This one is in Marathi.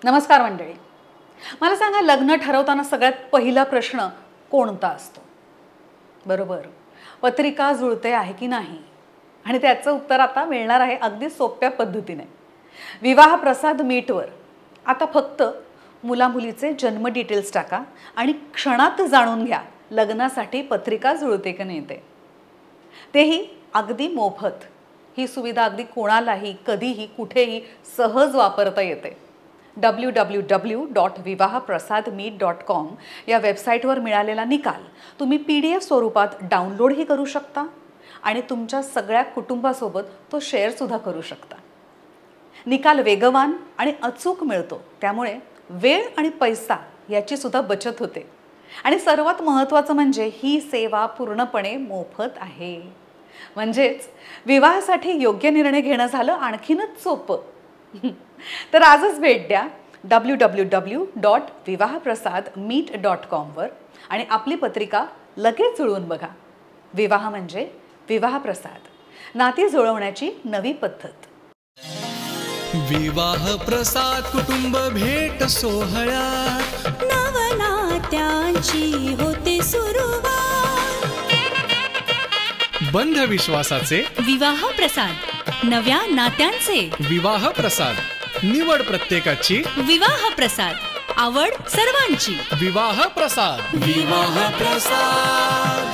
नमस्कार मंडळी. मला सांगा, लग्न ठरवताना सगळ्यात पहिला प्रश्न कोणता असतो? बरोबर, पत्रिका जुळते आहे की नाही. आणि त्याचं उत्तर आता मिळणार आहे अगदी सोप्या पद्धतीने. विवाह प्रसाद मीटवर आता फक्त मुला मुलीचे जन्म डिटेल्स टाका आणि क्षणात जाणून घ्या लग्नासाठी पत्रिका जुळते की नाही ते. तेही अगदी मोफत. ही सुविधा अगदी कोणालाही कधीही कुठेही सहज वापरता येते. www.vivahaprasadmeet.com या वेबसाईटवर मिळालेला निकाल तुम्ही PDF स्वरूपात डाउनलोडही करू शकता आणि तुमच्या सगळ्या कुटुंबासोबत तो शेअरसुद्धा करू शकता. निकाल वेगवान आणि अचूक मिळतो, त्यामुळे वेळ आणि पैसा याची सुद्धा बचत होते. आणि सर्वात महत्त्वाचं म्हणजे ही सेवा पूर्णपणे मोफत आहे. म्हणजेच विवाहासाठी योग्य निर्णय घेणं झालं आणखीनच सोपं. तर आजच भेट द्या www.vivahaprasadmeet.com वर आणि आपली पत्रिका लगेच जुळवून बघा. विवाह म्हणजे विवाह प्रसाद, नाती जुळवण्याची नवी पद्धत. विवाह प्रसाद कुटुंब भेट सोहळ्यात नवनात्यांची होते सुरुवात. बंध विश्वासाचे विवाह प्रसाद, नव्या नात्यांचे विवाह प्रसाद, निवड प्रत्येकाची विवाह प्रसाद, आवड सर्वांची विवाह प्रसाद. विवाह प्रसाद.